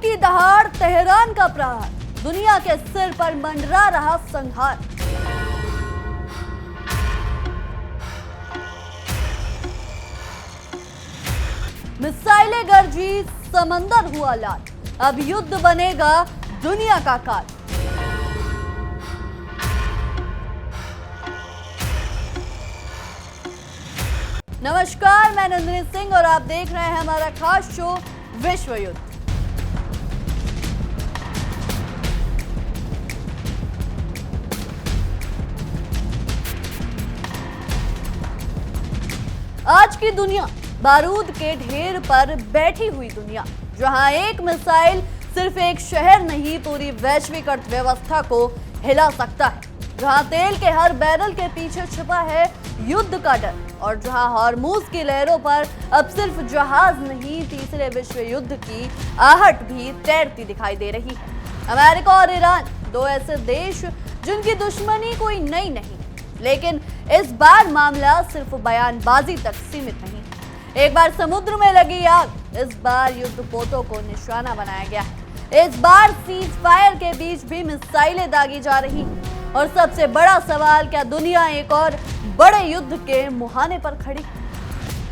की दहाड़, तेहरान का प्रहार, दुनिया के सिर पर मंडरा रहा संहार। मिसाइलें गरजी, समंदर हुआ लाल, अब युद्ध बनेगा दुनिया का काल। नमस्कार, मैं नंदिनी सिंह और आप देख रहे हैं हमारा खास शो विश्व युद्ध। आज की दुनिया बारूद के ढेर पर बैठी हुई दुनिया, जहां एक मिसाइल सिर्फ एक शहर नहीं पूरी वैश्विक अर्थव्यवस्था को हिला सकता है, जहां तेल के हर बैरल के पीछे छिपा है युद्ध का डर, और जहां हॉर्मूज की लहरों पर अब सिर्फ जहाज नहीं, तीसरे विश्व युद्ध की आहट भी तैरती दिखाई दे रही है। अमेरिका और ईरान, दो ऐसे देश जिनकी दुश्मनी कोई नई नहीं, लेकिन इस बार मामला सिर्फ बयानबाजी तक सीमित नहीं। एक बार समुद्र में लगी आग, इस बार युद्धपोतों को निशाना बनाया गया है। इस बार सीज फायर के बीच भी मिसाइलें दागी जा रही हैं। और सबसे बड़ा सवाल, क्या दुनिया एक और बड़े युद्ध के मुहाने पर खड़ी?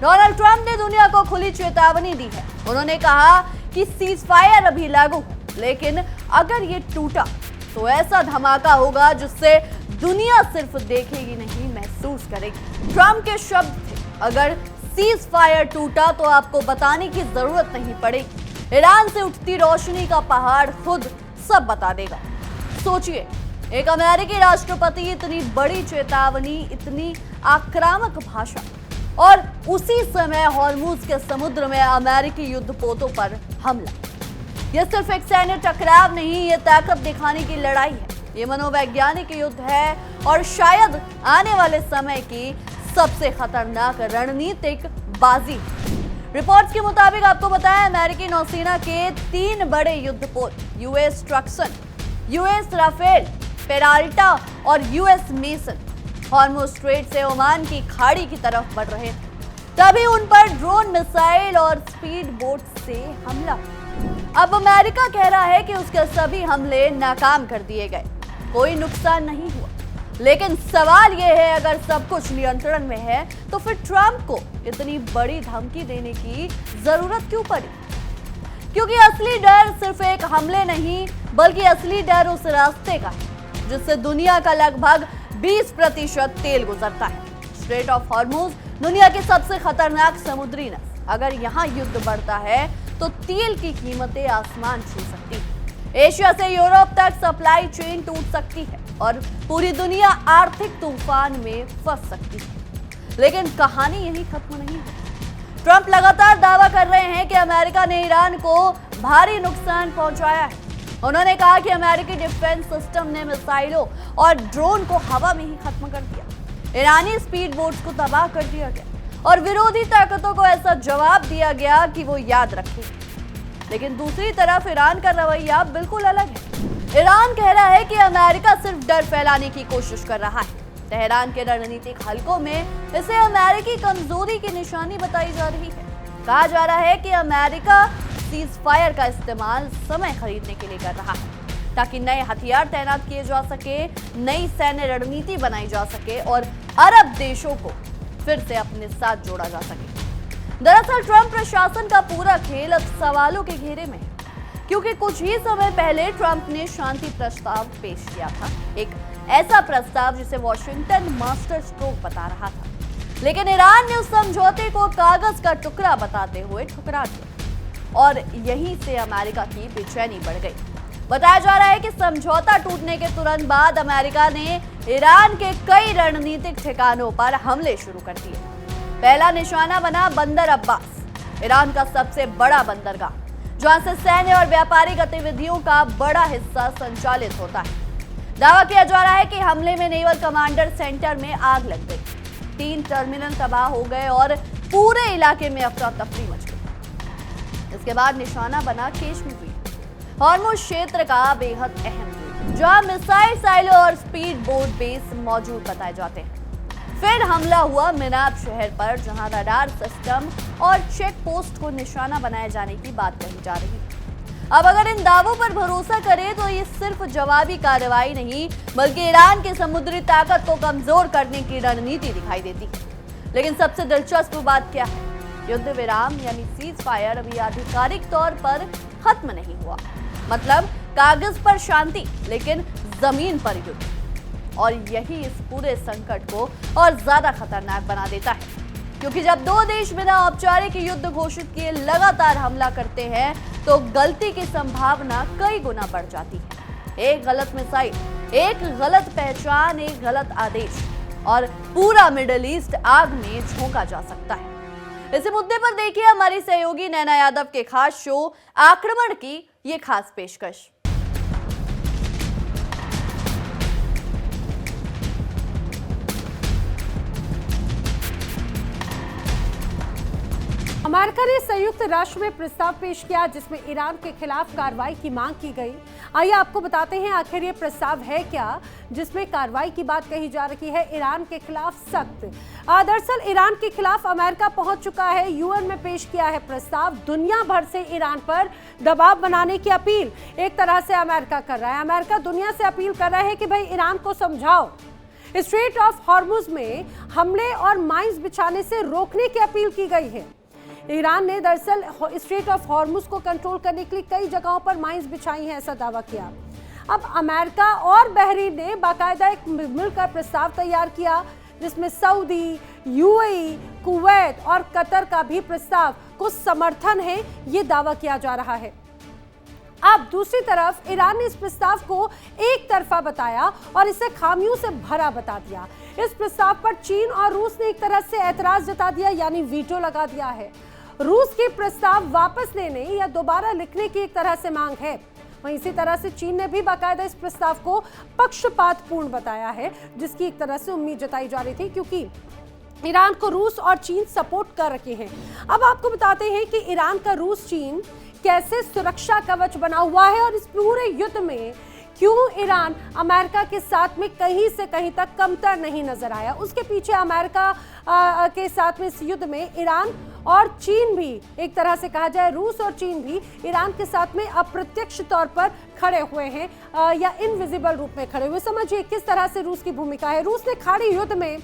डोनाल्ड ट्रंप ने दुनिया को खुली चेतावनी दी है। उन्होंने कहा कि सीज फायर अभी लागू है, लेकिन अगर ये टूटा तो ऐसा धमाका होगा जिससे दुनिया सिर्फ देखेगी नहीं, महसूस करेगी। ट्रंप के शब्द थे, अगर सीज फायर टूटा तो आपको बताने की जरूरत नहीं पड़ेगी, ईरान से उठती रोशनी का पहाड़ खुद सब बता देगा। सोचिए, एक अमेरिकी राष्ट्रपति, इतनी बड़ी चेतावनी, इतनी आक्रामक भाषा, और उसी समय हॉर्मूज के समुद्र में अमेरिकी युद्धपोतों पर हमला। यह सिर्फ एक सैन्य टकराव नहीं, ये ताकत दिखाने की लड़ाई है, ये मनोवैज्ञानिक युद्ध है, और शायद आने वाले समय की सबसे खतरनाक रणनीतिक बाजी। रिपोर्ट्स के मुताबिक आपको बताया, अमेरिकी नौसेना के 3 बड़े युद्धपोत, यूएस ट्रक्सन, यूएस राफेल, पेराल्टा और यूएस मेसन, हॉर्मुज स्ट्रेट से ओमान की खाड़ी की तरफ बढ़ रहे थे। तभी उन पर ड्रोन, मिसाइल और स्पीड बोट से हमला। अब अमेरिका कह रहा है कि उसके सभी हमले नाकाम कर दिए गए, कोई नुकसान नहीं हुआ। लेकिन सवाल यह है, अगर सब कुछ नियंत्रण में है तो फिर ट्रंप को इतनी बड़ी धमकी देने की जरूरत क्यों पड़ी? क्योंकि असली डर सिर्फ एक हमले नहीं, बल्कि असली डर उस रास्ते का है जिससे दुनिया का लगभग 20% तेल गुजरता है। स्ट्रेट ऑफ हॉर्मूज दुनिया की सबसे खतरनाक समुद्री नस, अगर यहाँ युद्ध बढ़ता है तो तेल की कीमतें आसमान छू सकती है। एशिया से यूरोप तक सप्लाई चेन टूट सकती है और पूरी दुनिया आर्थिक तूफान में फंस सकती है। लेकिन कहानी यही खत्म नहीं है। ट्रंप लगातार दावा कर रहे हैं कि अमेरिका ने ईरान को भारी नुकसान पहुंचाया है। उन्होंने कहा कि अमेरिकी डिफेंस सिस्टम ने मिसाइलों और ड्रोन को हवा में ही खत्म कर दिया, ईरानी स्पीड बोट्स को तबाह कर दिया गया, और विरोधी ताकतों को ऐसा जवाब दिया गया कि वो याद रखें। लेकिन दूसरी तरफ ईरान का रवैया बिल्कुल अलग है। ईरान कह रहा है कि अमेरिका सिर्फ डर फैलाने की कोशिश कर रहा है। तेहरान के रणनीतिक हलकों में इसे अमेरिकी कमजोरी की निशानी बताई जा रही है। कहा जा रहा है कि अमेरिका सीज फायर का इस्तेमाल समय खरीदने के लिए कर रहा है, ताकि नए हथियार तैनात किए जा सके, नई सैन्य रणनीति बनाई जा सके और अरब देशों को फिर से अपने साथ जोड़ा जा सके। दरअसल ट्रंप प्रशासन का पूरा खेल अब सवालों के घेरे में है, क्योंकि कुछ ही समय पहले ट्रंप ने शांति प्रस्ताव पेश किया था, एक ऐसा प्रस्ताव जिसे वॉशिंगटन मास्टर स्ट्रोक बता रहा था। लेकिन ईरान ने उस समझौते को कागज का टुकड़ा बताते हुए ठुकरा दिया, और यहीं से अमेरिका की बेचैनी बढ़ गई। बताया जा रहा है कि समझौता टूटने के तुरंत बाद अमेरिका ने ईरान के कई रणनीतिक ठिकानों पर हमले शुरू कर दिए। पहला निशाना बना बंदर अब्बास, ईरान का सबसे बड़ा बंदरगाह, जहां से सैन्य और व्यापारी गतिविधियों का बड़ा हिस्सा संचालित होता है। दावा किया जा रहा है कि हमले में नेवल कमांडर सेंटर में आग लग गई, 3 टर्मिनल तबाह हो गए और पूरे इलाके में अफरा तफरी मच गई। इसके बाद निशाना बना केशमेर, हॉर्मुज क्षेत्र का बेहद अहम द्वीप, जहां मिसाइल, साइलो और स्पीड बोट बेस मौजूद बताए जाते हैं। फिर हमला हुआ मिनाब शहर पर, जहां रडार सिस्टम और चेक पोस्ट को निशाना बनाए जाने की बात कही जा रही है। अब अगर इन दावों पर भरोसा करें तो ये सिर्फ जवाबी कार्रवाई नहीं बल्कि ईरान की समुद्री ताकत को कमजोर करने की रणनीति दिखाई देती। लेकिन सबसे दिलचस्प बात क्या है, युद्ध विराम यानी सीज फायर अभी आधिकारिक तौर पर खत्म नहीं हुआ। मतलब कागज पर शांति लेकिन जमीन पर युद्ध। और यही इस पूरे संकट को और ज्यादा खतरनाक बना देता है, क्योंकि जब दो देश बिना औपचारिक युद्ध घोषित किए लगातार हमला करते हैं तो गलती की संभावना कई गुना बढ़ जाती है। एक गलत मिसाइल, एक गलत पहचान, एक गलत आदेश और पूरा मिडिल ईस्ट आग में झोंका जा सकता है। इसी मुद्दे पर देखिए हमारी सहयोगी नैना यादव के खास शो आक्रमण की ये खास पेशकश। अमेरिका ने संयुक्त राष्ट्र में प्रस्ताव पेश किया जिसमें ईरान के खिलाफ कार्रवाई की मांग की गई। आइए आपको बताते हैं आखिर ये प्रस्ताव है क्या जिसमें कार्रवाई की बात कही जा रही है ईरान के खिलाफ सख्त। दरअसल ईरान के खिलाफ अमेरिका पहुंच चुका है, यूएन में पेश किया है प्रस्ताव। दुनिया भर से ईरान पर दबाव बनाने की अपील एक तरह से अमेरिका कर रहा है। अमेरिका दुनिया से अपील कर रहा है कि भाई ईरान को समझाओ, स्ट्रेट ऑफ हॉर्मुज में हमले और माइंस बिछाने से रोकने की अपील की गई है। ईरान ने दरअसल स्ट्रेट ऑफ हॉर्मुज को कंट्रोल करने के लिए कई जगहों पर माइंस बिछाई हैं, ऐसा दावा किया। अब अमेरिका और बहरीन ने बाकायदा एक मिलकर प्रस्ताव तैयार किया जिसमें सऊदी, यूएई, कुवैत और कतर का भी प्रस्ताव को समर्थन है, ये दावा किया जा रहा है। अब दूसरी तरफ ईरान ने इस प्रस्ताव को एक तरफा बताया और इसे खामियों से भरा बता दिया। इस प्रस्ताव पर चीन और रूस ने एक तरह से ऐतराज जता दिया, यानी वीटो लगा दिया है। रूस की प्रस्ताव वापस लेने या दोबारा लिखने की एक तरह से मांग है। वहीं इसी तरह से चीन ने भी बाकायदा इस प्रस्ताव को पक्षपातपूर्ण बताया है, जिसकी एक तरह से उम्मीद जताई जा रही थी क्योंकि ईरान को रूस और चीन सपोर्ट कर रखे हैं। अब आपको बताते हैं कि ईरान का रूस चीन कैसे सुरक्षा कवच बना हुआ है और इस पूरे युद्ध में क्यों ईरान अमेरिका के साथ में कहीं से कहीं तक कमतर नहीं नजर आया। उसके पीछे अमेरिका के साथ में इस युद्ध में ईरान और चीन भी, एक तरह से कहा जाए रूस और चीन भी ईरान के साथ में अप्रत्यक्ष तौर पर खड़े हुए हैं या इनविजिबल रूप में खड़े हुए। समझिए किस तरह से रूस की भूमिका है। रूस ने खाड़ी युद्ध में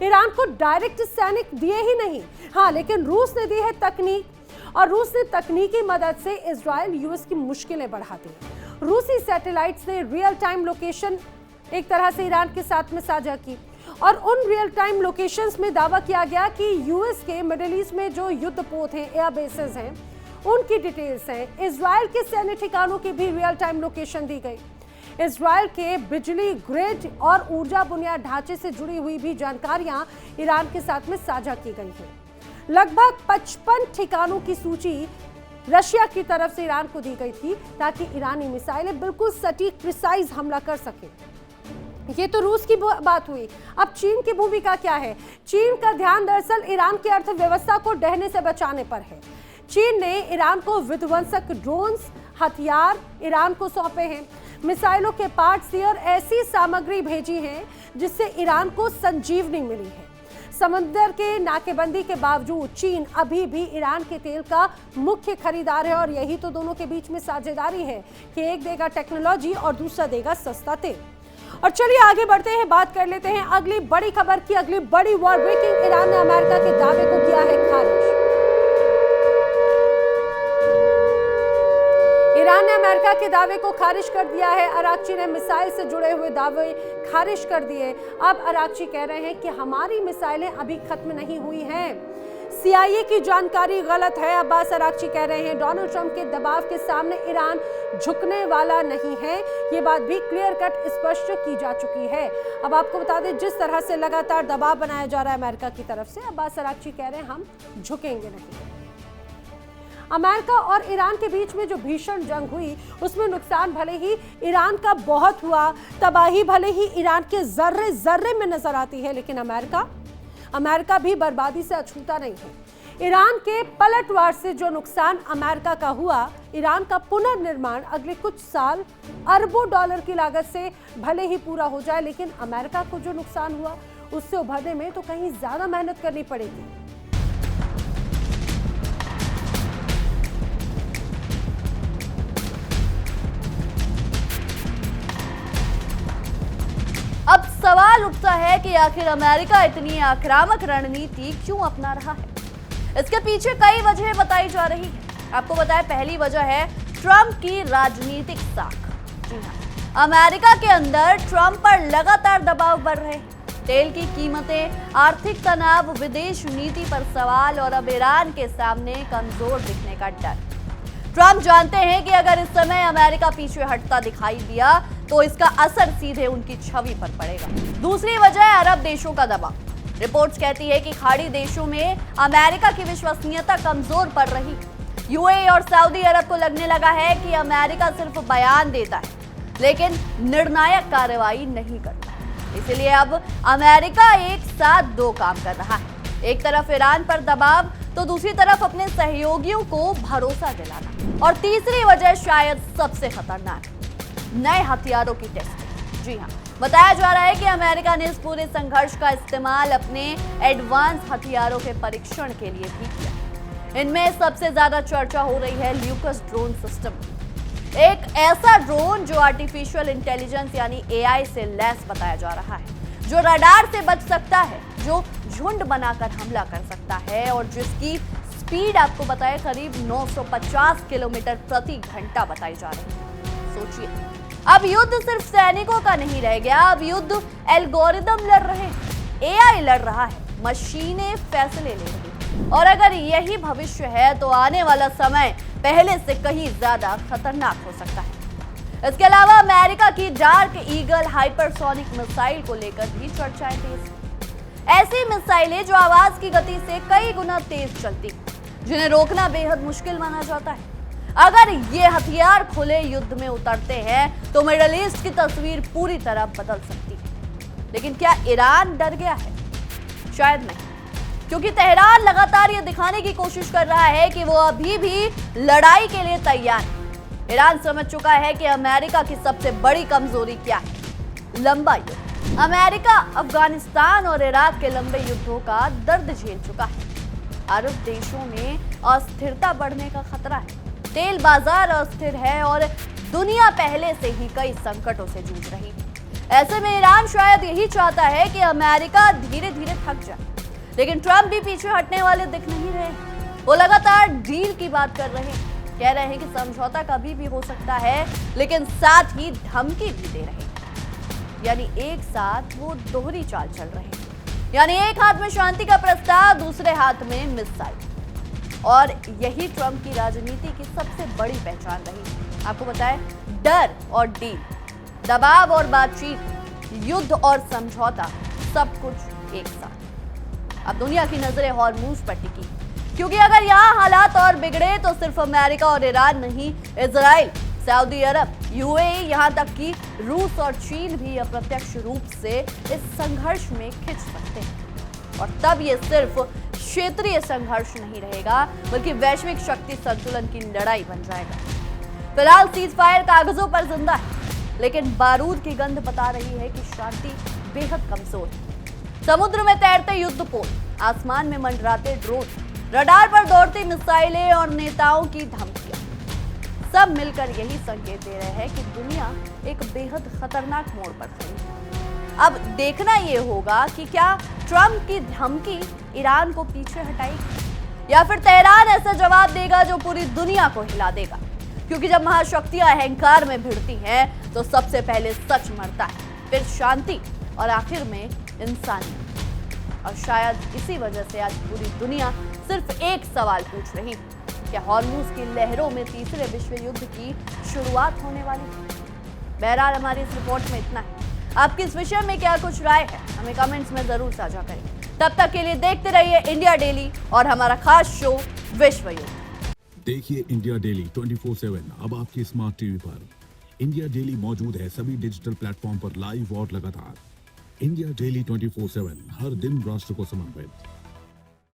ईरान को डायरेक्ट सैनिक दिए ही नहीं, हाँ, लेकिन रूस ने दी है तकनीक और रूस ने तकनीकी मदद से इजराइल यूएस की मुश्किलें बढ़ा दी। रूसी सैटेलाइट्स ने रियल टाइम लोकेशन एक तरह से ईरान के साथ में साझा की और उन रियल टाइम लोकेशंस में दावा किया गया कि यूएस के मिडिल ईस्ट में जो युद्धपोत हैं, एयर बेसेस हैं, उनकी डिटेल्स हैं। इजराइल के सैन्य ठिकानों की भी रियल टाइम लोकेशन दी गई। इजराइल के बिजली ग्रिड और ऊर्जा बुनियाद ढांचे से जुड़ी हुई भी जानकारियां ईरान के साथ में साझा की गई हैं। लगभग 55 ठिकानों की सूची रशिया की तरफ से ईरान को दी गई थी ताकि ईरानी मिसाइलें बिल्कुल सटीक प्रिसाइज हमला कर सके। ये तो रूस की बात हुई। अब चीन की भूमिका क्या है? चीन का ध्यान दरअसल ईरान की अर्थव्यवस्था को ढहने से बचाने पर है। चीन ने ईरान को विध्वंसक ड्रोन्स, हथियार ईरान को सौंपे हैं, मिसाइलों के पार्ट्स दिए और ऐसी सामग्री भेजी है जिससे ईरान को संजीवनी मिली है। समंदर के नाकेबंदी के बावजूद चीन अभी भी ईरान के तेल का मुख्य खरीदार है और यही तो दोनों के बीच में साझेदारी है कि एक देगा टेक्नोलॉजी और दूसरा देगा सस्ता तेल। और चलिए आगे बढ़ते हैं, बात कर लेते हैं अगली बड़ी खबर की। अगली बड़ी वॉर ब्रेकिंग, ईरान ने अमेरिका के दावे को किया है खारिज। ईरान ने अमेरिका के दावे को खारिज कर दिया है। अराक्ची ने मिसाइल से जुड़े हुए दावे खारिज कर दिए। अब अराक्ची कह रहे हैं कि हमारी मिसाइलें अभी खत्म नहीं हुई हैं। CIA की जानकारी गलत है, अब्बास अराक्ची कह रहे हैं। डोनाल्ड ट्रंप के दबाव के सामने ईरान झुकने वाला नहीं है, ये बात भी क्लियर कट स्पष्ट की जा चुकी है। अब आपको बता दें जिस तरह से लगातार दबाव बनाया जा रहा है अमेरिका की तरफ से, अब्बास अराक्ची कह रहे हैं हम झुकेंगे नहीं। अमेरिका और ईरान के बीच में जो भीषण जंग हुई उसमें नुकसान भले ही ईरान का बहुत हुआ, तबाही भले ही ईरान के जर्रे जर्रे में नजर आती है, लेकिन अमेरिका भी बर्बादी से अछूता नहीं है। ईरान के पलटवार से जो नुकसान अमेरिका का हुआ, ईरान का पुनर्निर्माण अगले कुछ साल अरबों डॉलर की लागत से भले ही पूरा हो जाए, लेकिन अमेरिका को जो नुकसान हुआ उससे उभरने में तो कहीं ज्यादा मेहनत करनी पड़ेगी। सवाल उठता है कि आखिर अमेरिका इतनी आक्रामक रणनीति क्यों अपना रहा है। इसके पीछे कई वजहें बताई जा रही है। आपको बताएं, पहली वजह है ट्रंप की राजनीतिक साख। जी हाँ, अमेरिका के अंदर ट्रंप पर लगातार दबाव बढ़ रहे हैं। तेल की कीमतें, आर्थिक तनाव, विदेश नीति पर सवाल और अब ईरान के सामने कमजोर दिखने का डर। ट्रंप जानते हैं कि अगर इस समय अमेरिका पीछे हटता दिखाई दिया तो इसका असर सीधे उनकी छवि पर पड़ेगा। दूसरी वजह है अरब देशों का दबाव। रिपोर्ट्स कहती है कि खाड़ी देशों में अमेरिका की विश्वसनीयता कमजोर पड़ रही है। यूएई और सऊदी अरब को लगने लगा है कि अमेरिका सिर्फ बयान देता है लेकिन निर्णायक कार्रवाई नहीं करता। इसलिए अब अमेरिका एक साथ दो काम कर रहा है, एक तरफ ईरान पर दबाव तो दूसरी तरफ अपने सहयोगियों को भरोसा दिलाना। और तीसरी वजह शायद सबसे खतरनाक, नए हथियारों की टेस्टिंग। जी हाँ, बताया जा रहा है कि अमेरिका ने इस पूरे संघर्ष का इस्तेमाल अपने एडवांस हथियारों के परीक्षण के लिए भी किया। इनमें सबसे ज्यादा चर्चा हो रही है ल्यूकस ड्रोन सिस्टम, एक ऐसा ड्रोन जो आर्टिफिशियल इंटेलिजेंस यानी एआई से लैस बताया जा रहा है, जो रडार से बच सकता है, जो झुंड बनाकर हमला कर सकता है और जिसकी स्पीड आपको बताए करीब 950 किलोमीटर प्रति घंटा बताई जा रही है। सोचिए, अब युद्ध सिर्फ सैनिकों का नहीं रह गया, अब युद्ध एल्गोरिदम लड़ रहे हैं, एआई लड़ रहा है, मशीनें फैसले ले रही हैं। और अगर यही भविष्य है तो आने वाला समय पहले से कहीं ज्यादा खतरनाक हो सकता है। इसके अलावा अमेरिका की डार्क ईगल हाइपरसोनिक मिसाइल को लेकर भी चर्चाएं तेज। ऐसी मिसाइलें जो आवाज की गति से कई गुना तेज चलती, जिन्हें रोकना बेहद मुश्किल माना जाता है। अगर ये हथियार खुले युद्ध में उतरते हैं तो मिडिल ईस्ट की तस्वीर पूरी तरह बदल सकती है। लेकिन क्या ईरान डर गया है? शायद नहीं, क्योंकि तेहरान लगातार ये दिखाने की कोशिश कर रहा है कि वो अभी भी लड़ाई के लिए तैयार है। ईरान समझ चुका है कि अमेरिका की सबसे बड़ी कमजोरी क्या है, लंबा युद्ध। अमेरिका अफगानिस्तान और इराक के लंबे युद्धों का दर्द झेल चुका है। अरब देशों में अस्थिरता बढ़ने का खतरा है, तेल बाजार अस्थिर है और दुनिया पहले से ही कई संकटों से जूझ रही है। ऐसे में ईरान शायद यही चाहता है कि अमेरिका धीरे धीरे थक जाए, लेकिन ट्रंप भी पीछे हटने वाले दिख नहीं रहे। वो लगातार डील की बात कर रहे हैं, कह रहे हैं कि समझौता कभी भी हो सकता है, लेकिन साथ ही धमकी भी दे रहे हैं। यानी एक साथ वो दोहरी चाल चल रहे हैं, यानी एक हाथ में शांति का प्रस्ताव, दूसरे हाथ में मिसाइल। और यही ट्रंप की राजनीति की सबसे बड़ी पहचान रही। आपको बताएं, डर और डील, दबाव और बातचीत, युद्ध और समझौता, सब कुछ एक साथ। अब दुनिया की नजरें हॉर्मूज पर टिकी, क्योंकि अगर यहाँ हालात और बिगड़े तो सिर्फ अमेरिका और ईरान नहीं, इजराइल, सऊदी अरब, यूएई, यहाँ तक कि रूस और चीन भी अप्रत्यक्ष रूप से इस संघर्ष में खिंच सकते हैं। और तब ये सिर्फ क्षेत्रीय संघर्ष नहीं रहेगा, बल्कि वैश्विक शक्ति संतुलन की लड़ाई बन जाएगा। फिलहाल सीज फायर कागजों पर जिंदा है, लेकिन बारूद की गंध बता रही है कि शांति बेहद कमजोर है। समुद्र में तैरते युद्धपोत, आसमान में मंडराते ड्रोन, रडार पर दौड़ती मिसाइलें और नेताओं की धमकियां, सब मिलकर यही संकेत दे रहे हैं कि दुनिया एक बेहद खतरनाक मोड़ पर खड़ी है। अब देखना यह होगा कि क्या ट्रंप की धमकी ईरान को पीछे हटाएगी या फिर तेहरान ऐसा जवाब देगा जो पूरी दुनिया को हिला देगा। क्योंकि जब महाशक्तियां अहंकार में भिड़ती हैं तो सबसे पहले सच मरता है, फिर शांति और आखिर में इंसानियत। और शायद इसी वजह से आज पूरी दुनिया सिर्फ एक सवाल पूछ रही है, क्या हॉर्मूज की लहरों में तीसरे विश्व युद्ध की शुरुआत होने वाली है? बहरहाल हमारी इस रिपोर्ट में इतना है। आपकी इस विषय में क्या कुछ राय है, हमें कमेंट्स में जरूर साझा करें। तब तक के लिए देखते रहिए इंडिया डेली और हमारा खास शो विश्व युद्ध। देखिए इंडिया डेली 24/7 अब आपके स्मार्ट टीवी पर। इंडिया डेली मौजूद है सभी डिजिटल प्लेटफॉर्म पर लाइव और लगातार। इंडिया डेली 24/7 हर दिन राष्ट्र को समर्पित।